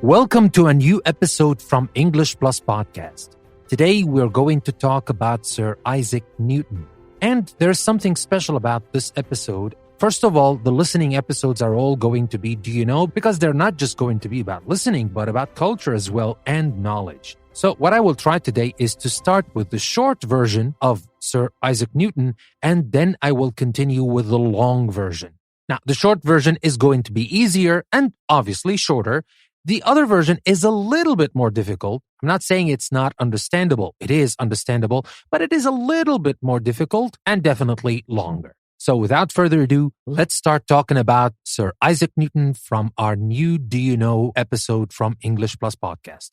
Welcome to a new episode from English Plus Podcast. Today we're going to talk about Sir Isaac Newton. And there's something special about this episode. First of all, the listening episodes are all going to be, do you know? Because they're not just going to be about listening, but about culture as well and knowledge. So what I will try today is to start with the short version of Sir Isaac Newton, and then I will continue with the long version. Now, the short version is going to be easier and obviously shorter. The other version is a little bit more difficult. I'm not saying it's not understandable. It is understandable, but it is a little bit more difficult and definitely longer. So without further ado, let's start talking about Sir Isaac Newton from our new Do You Know episode from English Plus Podcast.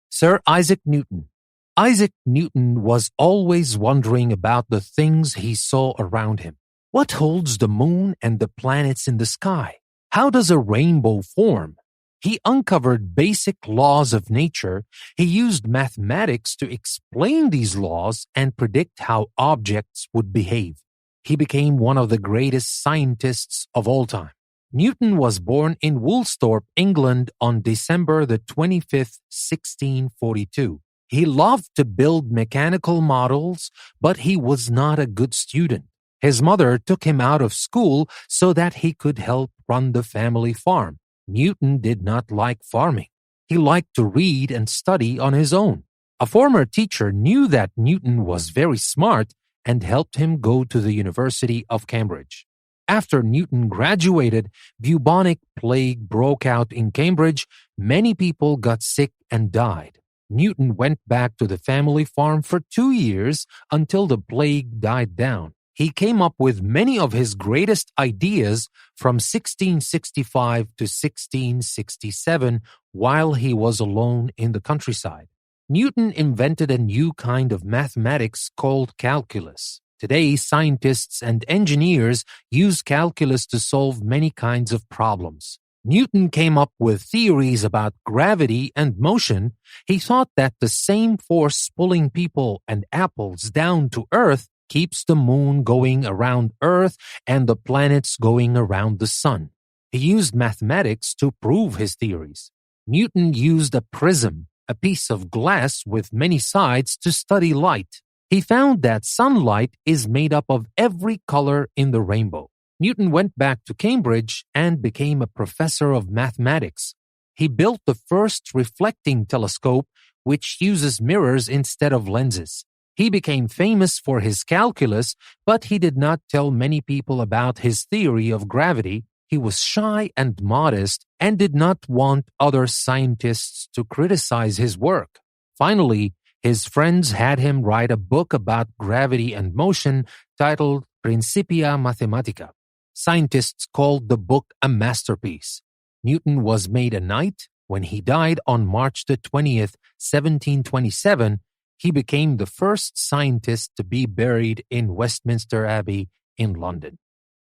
Sir Isaac Newton. Isaac Newton was always wondering about the things he saw around him. What holds the moon and the planets in the sky? How does a rainbow form? He uncovered basic laws of nature. He used mathematics to explain these laws and predict how objects would behave. He became one of the greatest scientists of all time. Newton was born in Woolsthorpe, England on December the 25th, 1642. He loved to build mechanical models, but he was not a good student. His mother took him out of school so that he could help run the family farm. Newton did not like farming. He liked to read and study on his own. A former teacher knew that Newton was very smart and helped him go to the University of Cambridge. After Newton graduated, bubonic plague broke out in Cambridge. Many people got sick and died. Newton went back to the family farm for 2 years until the plague died down. He came up with many of his greatest ideas from 1665 to 1667 while he was alone in the countryside. Newton invented a new kind of mathematics called calculus. Today, scientists and engineers use calculus to solve many kinds of problems. Newton came up with theories about gravity and motion. He thought that the same force pulling people and apples down to Earth keeps the moon going around Earth and the planets going around the sun. He used mathematics to prove his theories. Newton used a prism, a piece of glass with many sides, to study light. He found that sunlight is made up of every color in the rainbow. Newton went back to Cambridge and became a professor of mathematics. He built the first reflecting telescope, which uses mirrors instead of lenses. He became famous for his calculus, but he did not tell many people about his theory of gravity. He was shy and modest and did not want other scientists to criticize his work. Finally, his friends had him write a book about gravity and motion titled Principia Mathematica. Scientists called the book a masterpiece. Newton was made a knight. When he died on March the 20th, 1727, he became the first scientist to be buried in Westminster Abbey in London.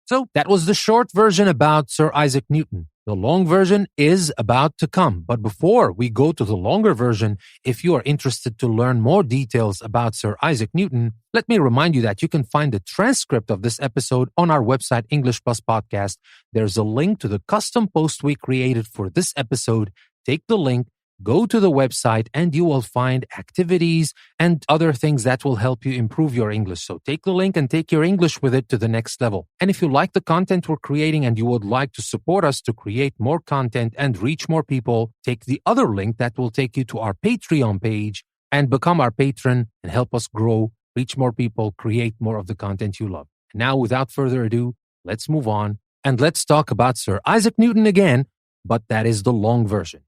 So that was the short version about Sir Isaac Newton. The long version is about to come. But before we go to the longer version, if you are interested to learn more details about Sir Isaac Newton, let me remind you that you can find the transcript of this episode on our website, English Plus Podcast. There's a link to the custom post we created for this episode. Take the link, go to the website, and you will find activities and other things that will help you improve your English. So take the link and take your English with it to the next level. And if you like the content we're creating and you would like to support us to create more content and reach more people, take the other link that will take you to our Patreon page and become our patron and help us grow, reach more people, create more of the content you love. And now, without further ado, let's move on and let's talk about Sir Isaac Newton again, but that is the long version.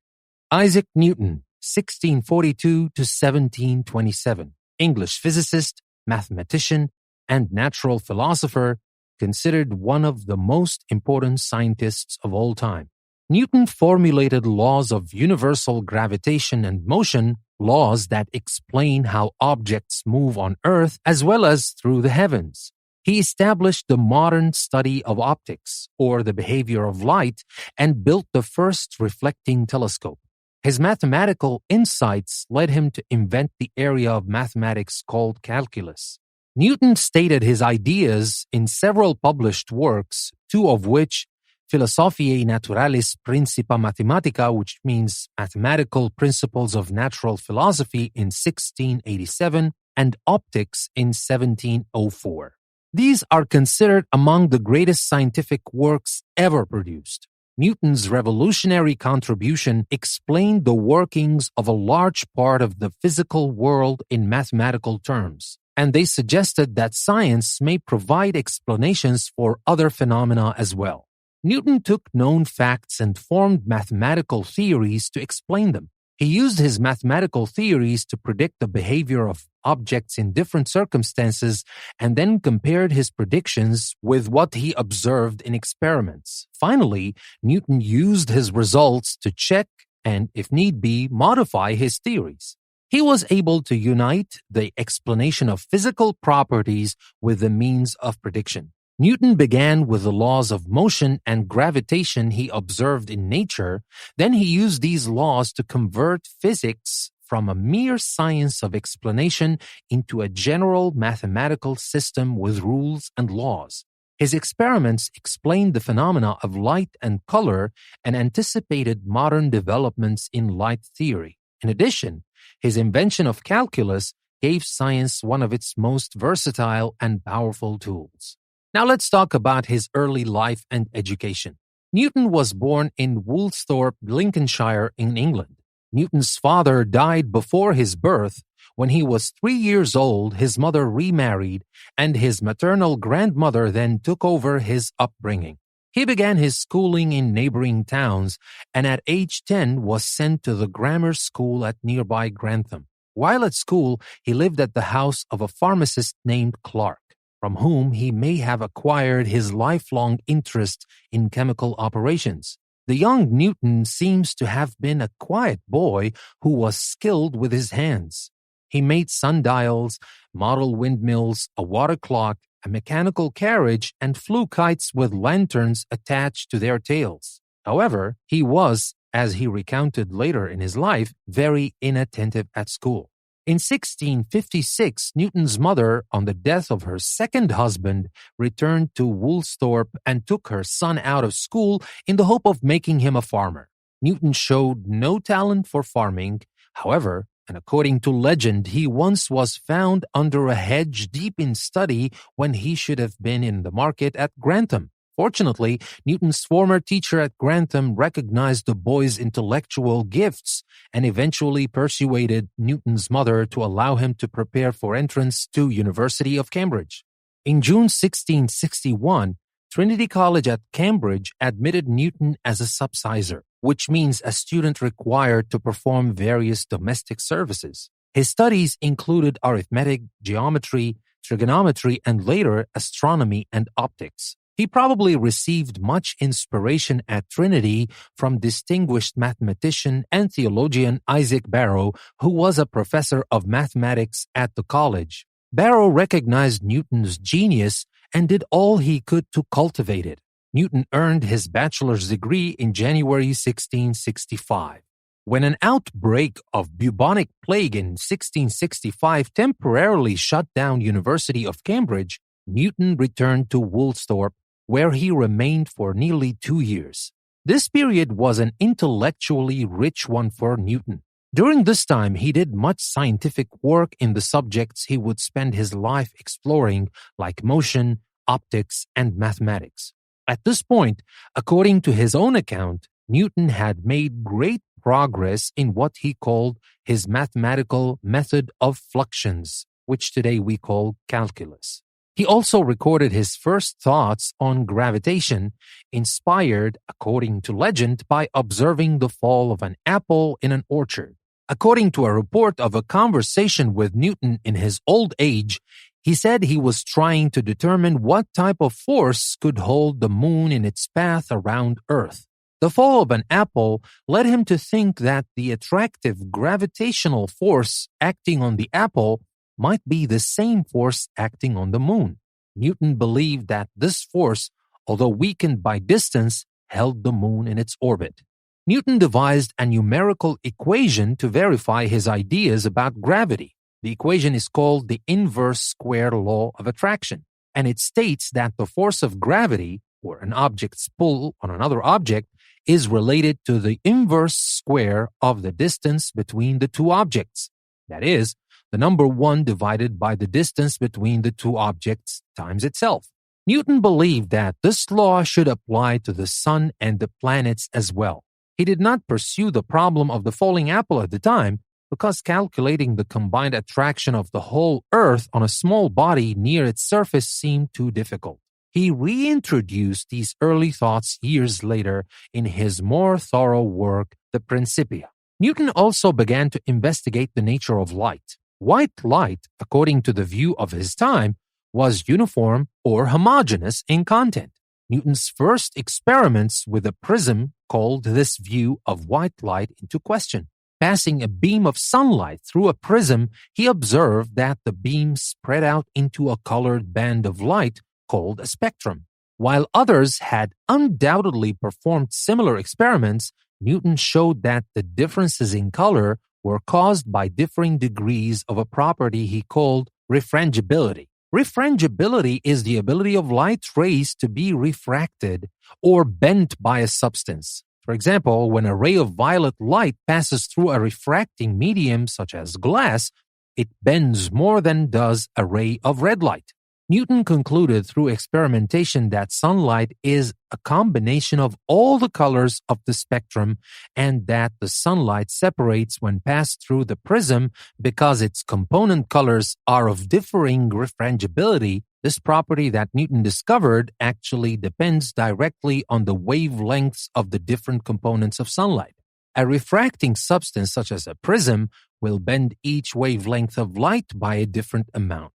Isaac Newton, 1642 to 1727, English physicist, mathematician, and natural philosopher, considered one of the most important scientists of all time. Newton formulated laws of universal gravitation and motion, laws that explain how objects move on Earth as well as through the heavens. He established the modern study of optics, or the behavior of light, and built the first reflecting telescope. His mathematical insights led him to invent the area of mathematics called calculus. Newton stated his ideas in several published works, two of which Philosophiae Naturalis Principia Mathematica, which means Mathematical Principles of Natural Philosophy, in 1687, and Optics in 1704. These are considered among the greatest scientific works ever produced. Newton's revolutionary contribution explained the workings of a large part of the physical world in mathematical terms, and they suggested that science may provide explanations for other phenomena as well. Newton took known facts and formed mathematical theories to explain them. He used his mathematical theories to predict the behavior of objects in different circumstances and then compared his predictions with what he observed in experiments. Finally, Newton used his results to check and, if need be, modify his theories. He was able to unite the explanation of physical properties with the means of prediction. Newton began with the laws of motion and gravitation he observed in nature. Then he used these laws to convert physics from a mere science of explanation into a general mathematical system with rules and laws. His experiments explained the phenomena of light and color and anticipated modern developments in light theory. In addition, his invention of calculus gave science one of its most versatile and powerful tools. Now let's talk about his early life and education. Newton was born in Woolsthorpe, Lincolnshire, in England. Newton's father died before his birth. When he was 3 years old, his mother remarried, and his maternal grandmother then took over his upbringing. He began his schooling in neighboring towns, and at age 10 was sent to the grammar school at nearby Grantham. While at school, he lived at the house of a pharmacist named Clark, from whom he may have acquired his lifelong interest in chemical operations. The young Newton seems to have been a quiet boy who was skilled with his hands. He made sundials, model windmills, a water clock, a mechanical carriage, and flew kites with lanterns attached to their tails. However, he was, as he recounted later in his life, very inattentive at school. In 1656, Newton's mother, on the death of her second husband, returned to Woolsthorpe and took her son out of school in the hope of making him a farmer. Newton showed no talent for farming, however, and according to legend, he once was found under a hedge deep in study when he should have been in the market at Grantham. Fortunately, Newton's former teacher at Grantham recognized the boy's intellectual gifts and eventually persuaded Newton's mother to allow him to prepare for entrance to University of Cambridge. In June 1661, Trinity College at Cambridge admitted Newton as a subsizar, which means a student required to perform various domestic services. His studies included arithmetic, geometry, trigonometry, and later astronomy and optics. He probably received much inspiration at Trinity from distinguished mathematician and theologian Isaac Barrow, who was a professor of mathematics at the college. Barrow recognized Newton's genius and did all he could to cultivate it. Newton earned his bachelor's degree in January 1665. When an outbreak of bubonic plague in 1665 temporarily shut down University of Cambridge, Newton returned to Woolsthorpe, where he remained for nearly 2 years. This period was an intellectually rich one for Newton. During this time, he did much scientific work in the subjects he would spend his life exploring, like motion, optics, and mathematics. At this point, according to his own account, Newton had made great progress in what he called his mathematical method of fluxions, which today we call calculus. He also recorded his first thoughts on gravitation, inspired, according to legend, by observing the fall of an apple in an orchard. According to a report of a conversation with Newton in his old age, he said he was trying to determine what type of force could hold the moon in its path around Earth. The fall of an apple led him to think that the attractive gravitational force acting on the apple might be the same force acting on the moon. Newton believed that this force, although weakened by distance, held the moon in its orbit. Newton devised a numerical equation to verify his ideas about gravity. The equation is called the inverse square law of attraction, and it states that the force of gravity, or an object's pull on another object, is related to the inverse square of the distance between the two objects. That is, the number 1 divided by the distance between the two objects times itself. Newton believed that this law should apply to the sun and the planets as well. He did not pursue the problem of the falling apple at the time because calculating the combined attraction of the whole Earth on a small body near its surface seemed too difficult. He reintroduced these early thoughts years later in his more thorough work, the Principia. Newton also began to investigate the nature of light. White light, according to the view of his time, was uniform or homogeneous in content. Newton's first experiments with a prism called this view of white light into question. Passing a beam of sunlight through a prism, he observed that the beam spread out into a colored band of light called a spectrum. While others had undoubtedly performed similar experiments, Newton showed that the differences in color were caused by differing degrees of a property he called refrangibility. Refrangibility is the ability of light rays to be refracted or bent by a substance. For example, when a ray of violet light passes through a refracting medium such as glass, it bends more than does a ray of red light. Newton concluded through experimentation that sunlight is a combination of all the colors of the spectrum and that the sunlight separates when passed through the prism because its component colors are of differing refrangibility. This property that Newton discovered actually depends directly on the wavelengths of the different components of sunlight. A refracting substance such as a prism will bend each wavelength of light by a different amount.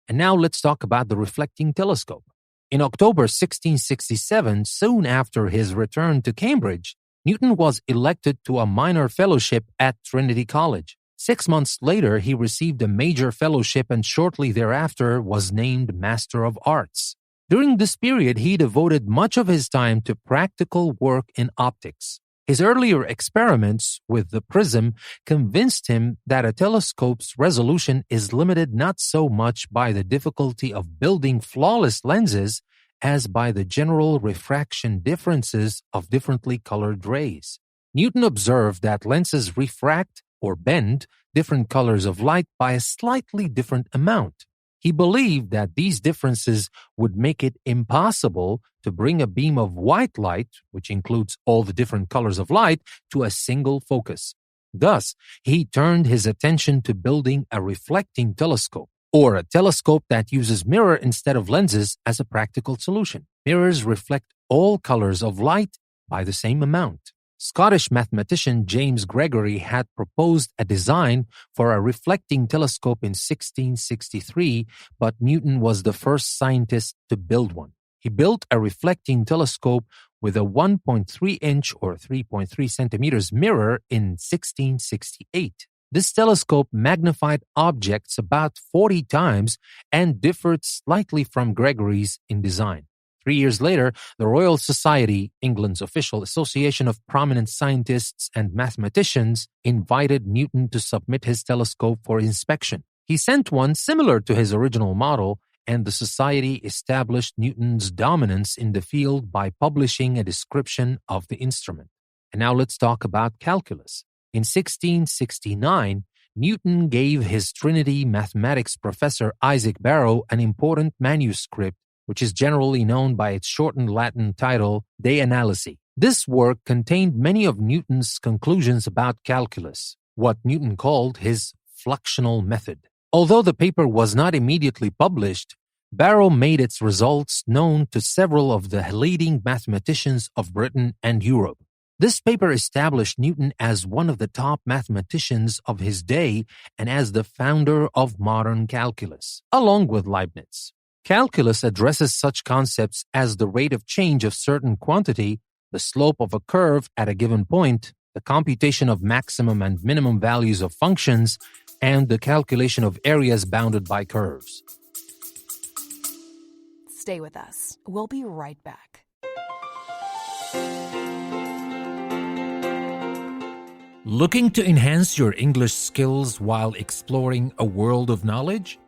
And now let's talk about the reflecting telescope. In October 1667, soon after his return to Cambridge, Newton was elected to a minor fellowship at Trinity College. 6 months later, he received a major fellowship and shortly thereafter was named Master of Arts. During this period, he devoted much of his time to practical work in optics. His earlier experiments with the prism convinced him that a telescope's resolution is limited not so much by the difficulty of building flawless lenses as by the general refraction differences of differently colored rays. Newton observed that lenses refract or bend different colors of light by a slightly different amount. He believed that these differences would make it impossible to bring a beam of white light, which includes all the different colors of light, to a single focus. Thus, he turned his attention to building a reflecting telescope, or a telescope that uses mirror instead of lenses as a practical solution. Mirrors reflect all colors of light by the same amount. Scottish mathematician James Gregory had proposed a design for a reflecting telescope in 1663, but Newton was the first scientist to build one. He built a reflecting telescope with a 1.3-inch or 3.3 centimeters mirror in 1668. This telescope magnified objects about 40 times and differed slightly from Gregory's in design. 3 years later, the Royal Society, England's official association of prominent scientists and mathematicians, invited Newton to submit his telescope for inspection. He sent one similar to his original model, and the Society established Newton's dominance in the field by publishing a description of the instrument. And now let's talk about calculus. In 1669, Newton gave his Trinity mathematics professor Isaac Barrow an important manuscript which is generally known by its shortened Latin title, De Analysi. This work contained many of Newton's conclusions about calculus, what Newton called his fluxional method. Although the paper was not immediately published, Barrow made its results known to several of the leading mathematicians of Britain and Europe. This paper established Newton as one of the top mathematicians of his day and as the founder of modern calculus, along with Leibniz. Calculus addresses such concepts as the rate of change of certain quantity, the slope of a curve at a given point, the computation of maximum and minimum values of functions, and the calculation of areas bounded by curves. Stay with us. We'll be right back. Looking to enhance your English skills while exploring a world of knowledge?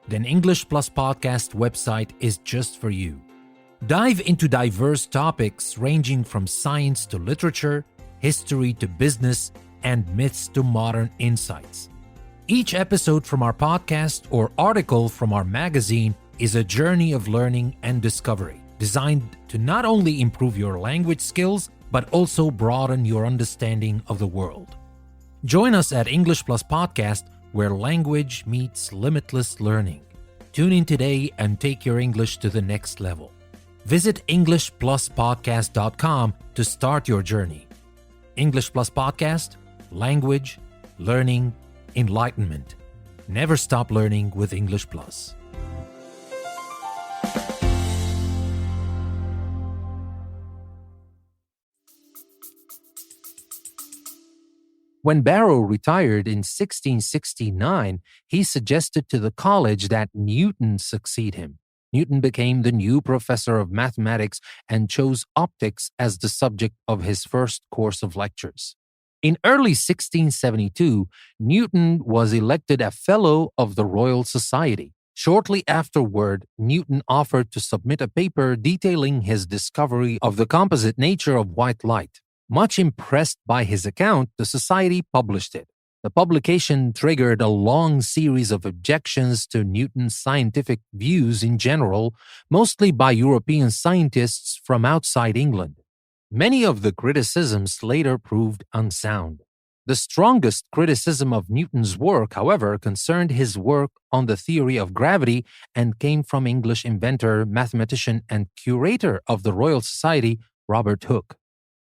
Then English Plus Podcast website is just for you. Dive into diverse topics ranging from science to literature, history to business, and myths to modern insights. Each episode from our podcast or article from our magazine is a journey of learning and discovery, designed to not only improve your language skills, but also broaden your understanding of the world. Join us at English Plus Podcast, where language meets limitless learning. Tune in today and take your English to the next level. Visit EnglishPlusPodcast.com to start your journey. English Plus Podcast, language, learning, enlightenment. Never stop learning with English Plus. When Barrow retired in 1669, he suggested to the college that Newton succeed him. Newton became the new professor of mathematics and chose optics as the subject of his first course of lectures. In early 1672, Newton was elected a Fellow of the Royal Society. Shortly afterward, Newton offered to submit a paper detailing his discovery of the composite nature of white light. Much impressed by his account, the Society published it. The publication triggered a long series of objections to Newton's scientific views in general, mostly by European scientists from outside England. Many of the criticisms later proved unsound. The strongest criticism of Newton's work, however, concerned his work on the theory of gravity and came from English inventor, mathematician, and curator of the Royal Society, Robert Hooke.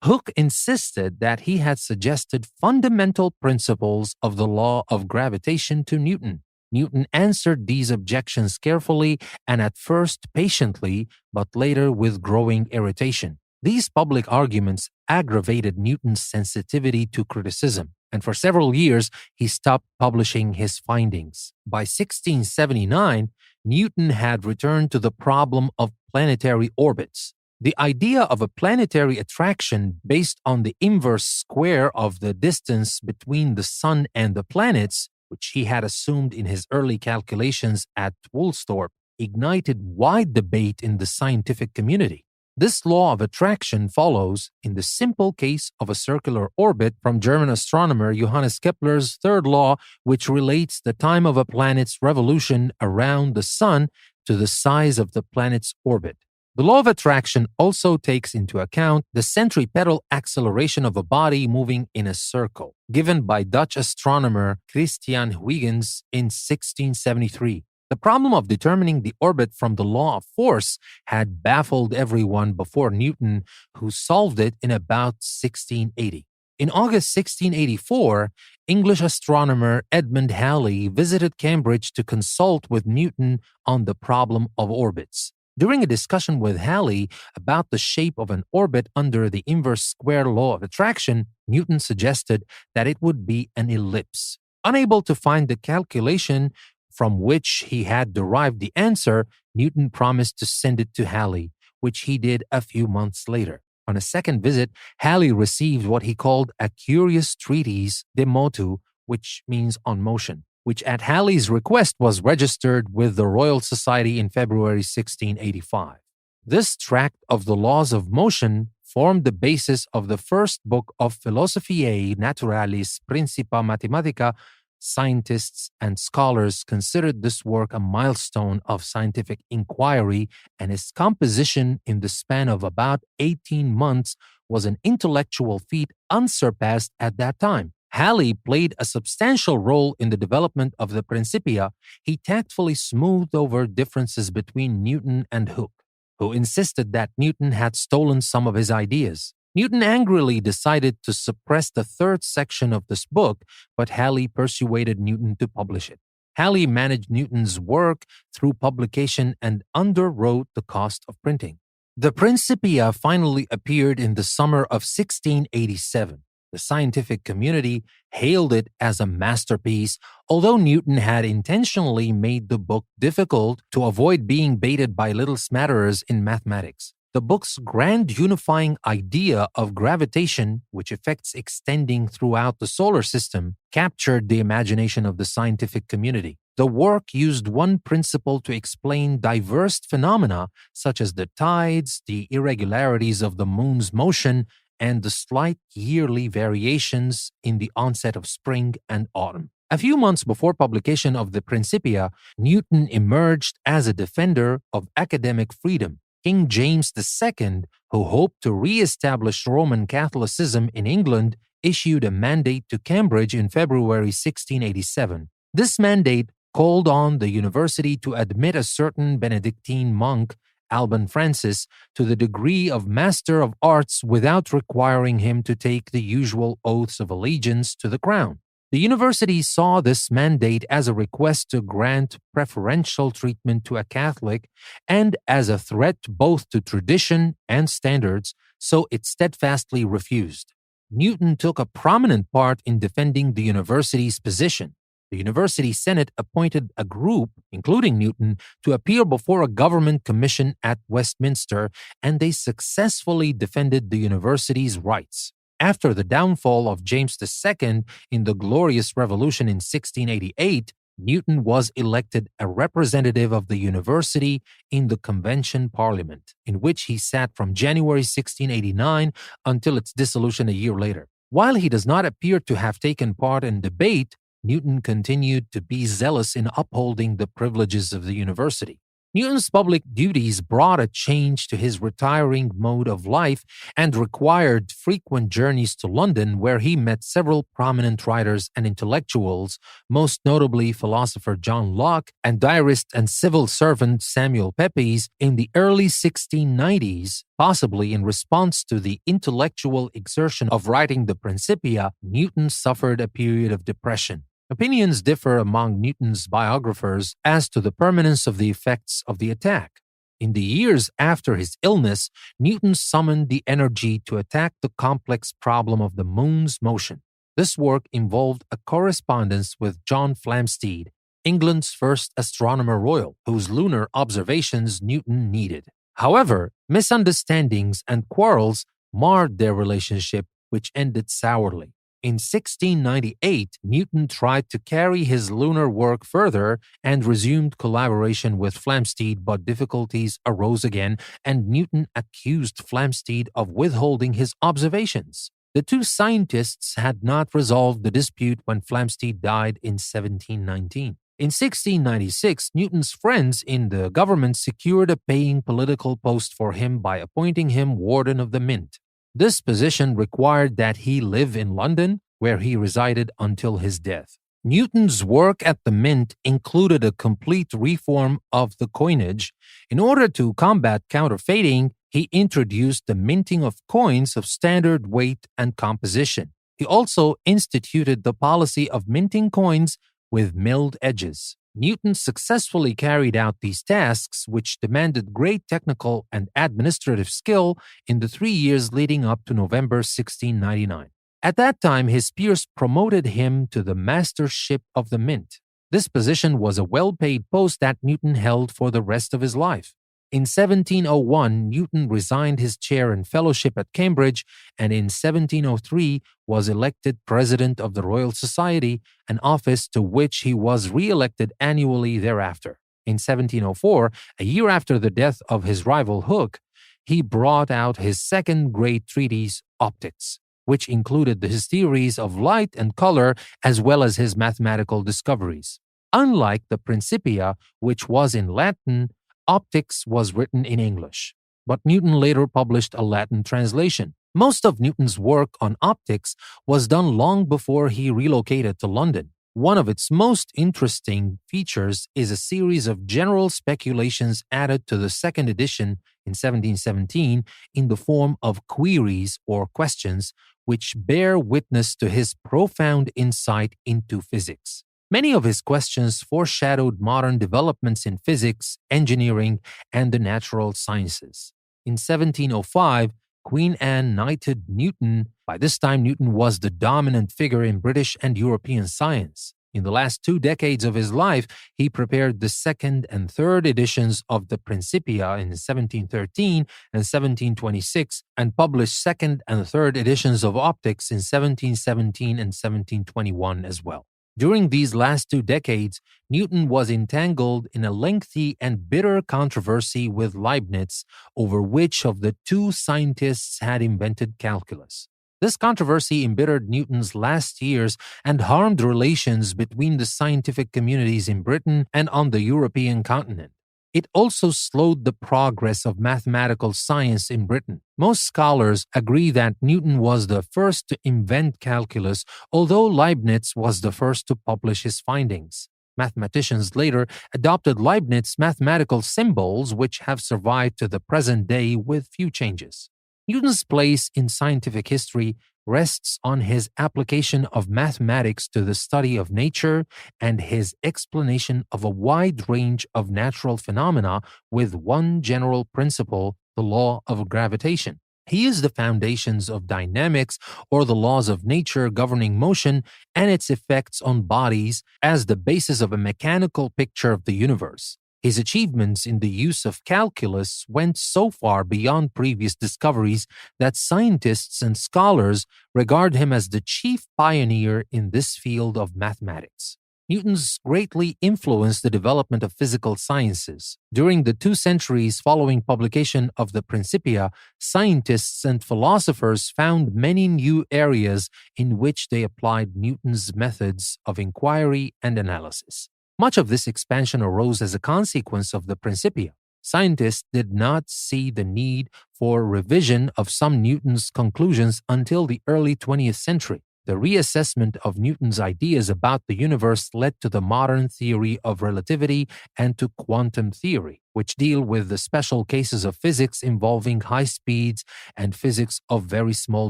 Hooke insisted that he had suggested fundamental principles of the law of gravitation to Newton. Newton answered these objections carefully and at first patiently, but later with growing irritation. These public arguments aggravated Newton's sensitivity to criticism, and for several years he stopped publishing his findings. By 1679, Newton had returned to the problem of planetary orbits. The idea of a planetary attraction based on the inverse square of the distance between the Sun and the planets, which he had assumed in his early calculations at Woolsthorpe, ignited wide debate in the scientific community. This law of attraction follows, in the simple case of a circular orbit, from German astronomer Johannes Kepler's third law, which relates the time of a planet's revolution around the Sun to the size of the planet's orbit. The law of attraction also takes into account the centripetal acceleration of a body moving in a circle, given by Dutch astronomer Christian Huygens in 1673. The problem of determining the orbit from the law of force had baffled everyone before Newton, who solved it in about 1680. In August 1684, English astronomer Edmund Halley visited Cambridge to consult with Newton on the problem of orbits. During a discussion with Halley about the shape of an orbit under the inverse square law of attraction, Newton suggested that it would be an ellipse. Unable to find the calculation from which he had derived the answer, Newton promised to send it to Halley, which he did a few months later. On a second visit, Halley received what he called a curious treatise de motu, which means on motion, which at Halley's request was registered with the Royal Society in February 1685. This tract of the laws of motion formed the basis of the first book of Philosophiae Naturalis Principia Mathematica. Scientists and scholars considered this work a milestone of scientific inquiry, and its composition in the span of about 18 months was an intellectual feat unsurpassed at that time. Halley played a substantial role in the development of the Principia. He tactfully smoothed over differences between Newton and Hooke, who insisted that Newton had stolen some of his ideas. Newton angrily decided to suppress the third section of this book, but Halley persuaded Newton to publish it. Halley managed Newton's work through publication and underwrote the cost of printing. The Principia finally appeared in the summer of 1687. The scientific community hailed it as a masterpiece, although Newton had intentionally made the book difficult to avoid being baited by little smatterers in mathematics. The book's grand unifying idea of gravitation, which effects extending throughout the solar system, captured the imagination of the scientific community. The work used one principle to explain diverse phenomena such as the tides, the irregularities of the moon's motion, and the slight yearly variations in the onset of spring and autumn. A few months before publication of the Principia, Newton emerged as a defender of academic freedom. King James II, who hoped to re-establish Roman Catholicism in England, issued a mandate to Cambridge in February 1687. This mandate called on the university to admit a certain Benedictine monk, Alban Francis, to the degree of Master of Arts without requiring him to take the usual oaths of allegiance to the crown. The university saw this mandate as a request to grant preferential treatment to a Catholic and as a threat both to tradition and standards, so it steadfastly refused. Newton took a prominent part in defending the university's position. The University Senate appointed a group, including Newton, to appear before a government commission at Westminster, and they successfully defended the university's rights. After the downfall of James II in the Glorious Revolution in 1688, Newton was elected a representative of the university in the Convention Parliament, in which he sat from January 1689 until its dissolution a year later. While he does not appear to have taken part in debate, Newton continued to be zealous in upholding the privileges of the university. Newton's public duties brought a change to his retiring mode of life and required frequent journeys to London, where he met several prominent writers and intellectuals, most notably philosopher John Locke and diarist and civil servant Samuel Pepys. In the early 1690s, possibly in response to the intellectual exertion of writing the Principia, Newton suffered a period of depression. Opinions differ among Newton's biographers as to the permanence of the effects of the attack. In the years after his illness, Newton summoned the energy to attack the complex problem of the moon's motion. This work involved a correspondence with John Flamsteed, England's first astronomer royal, whose lunar observations Newton needed. However, misunderstandings and quarrels marred their relationship, which ended sourly. In 1698, Newton tried to carry his lunar work further and resumed collaboration with Flamsteed, but difficulties arose again, and Newton accused Flamsteed of withholding his observations. The two scientists had not resolved the dispute when Flamsteed died in 1719. In 1696, Newton's friends in the government secured a paying political post for him by appointing him Warden of the Mint. This position required that he live in London, where he resided until his death. Newton's work at the Mint included a complete reform of the coinage. In order to combat counterfeiting, he introduced the minting of coins of standard weight and composition. He also instituted the policy of minting coins with milled edges. Newton successfully carried out these tasks, which demanded great technical and administrative skill, in the 3 years leading up to November 1699. At that time, his peers promoted him to the mastership of the Mint. This position was a well-paid post that Newton held for the rest of his life. In 1701, Newton resigned his chair and fellowship at Cambridge, and in 1703 was elected President of the Royal Society, an office to which he was re-elected annually thereafter. In 1704, a year after the death of his rival Hooke, he brought out his second great treatise, Optics, which included his theories of light and color as well as his mathematical discoveries. Unlike the Principia, which was in Latin, Optics was written in English, but Newton later published a Latin translation. Most of Newton's work on optics was done long before he relocated to London. One of its most interesting features is a series of general speculations added to the second edition in 1717 in the form of queries or questions, which bear witness to his profound insight into physics. Many of his questions foreshadowed modern developments in physics, engineering, and the natural sciences. In 1705, Queen Anne knighted Newton. By this time, Newton was the dominant figure in British and European science. In the last 2 decades of his life, he prepared the second and third editions of the Principia in 1713 and 1726 and published second and third editions of Optics in 1717 and 1721 as well. During these last 2 decades, Newton was entangled in a lengthy and bitter controversy with Leibniz over which of the two scientists had invented calculus. This controversy embittered Newton's last years and harmed relations between the scientific communities in Britain and on the European continent. It also slowed the progress of mathematical science in Britain. Most scholars agree that Newton was the first to invent calculus, although Leibniz was the first to publish his findings. Mathematicians later adopted Leibniz's mathematical symbols, which have survived to the present day with few changes. Newton's place in scientific history rests on his application of mathematics to the study of nature and his explanation of a wide range of natural phenomena with one general principle, the law of gravitation. He used the foundations of dynamics, or the laws of nature governing motion and its effects on bodies, as the basis of a mechanical picture of the universe. His achievements in the use of calculus went so far beyond previous discoveries that scientists and scholars regard him as the chief pioneer in this field of mathematics. Newton's greatly influenced the development of physical sciences. During the 2 centuries following publication of the Principia, scientists and philosophers found many new areas in which they applied Newton's methods of inquiry and analysis. Much of this expansion arose as a consequence of the Principia. Scientists did not see the need for revision of some Newton's conclusions until the early 20th century. The reassessment of Newton's ideas about the universe led to the modern theory of relativity and to quantum theory, which deal with the special cases of physics involving high speeds and physics of very small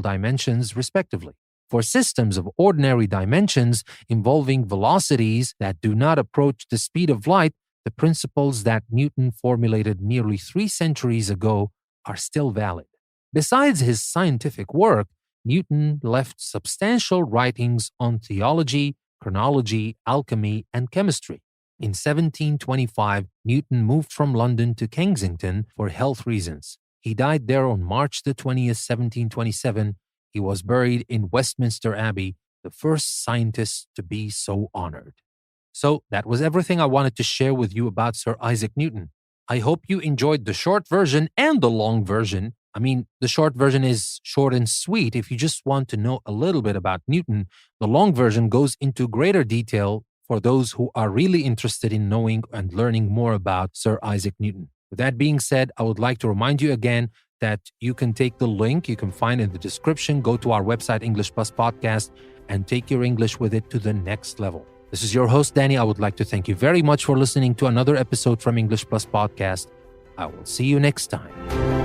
dimensions, respectively. For systems of ordinary dimensions involving velocities that do not approach the speed of light, the principles that Newton formulated nearly 3 centuries ago are still valid. Besides his scientific work, Newton left substantial writings on theology, chronology, alchemy, and chemistry. In 1725, Newton moved from London to Kensington for health reasons. He died there on March the 20th, 1727. He was buried in Westminster Abbey, the first scientist to be so honored. So that was everything I wanted to share with you about Sir Isaac Newton. I hope you enjoyed the short version and the long version. I mean, the short version is short and sweet if you just want to know a little bit about Newton. The long version goes into greater detail for those who are really interested in knowing and learning more about Sir Isaac Newton. With that being said, I would like to remind you again that you can take the link you can find in the description, go to our website, English Plus Podcast, and take your English with it to the next level. This is your host, Danny. I would like to thank you very much for listening to another episode from English Plus Podcast. I will see you next time.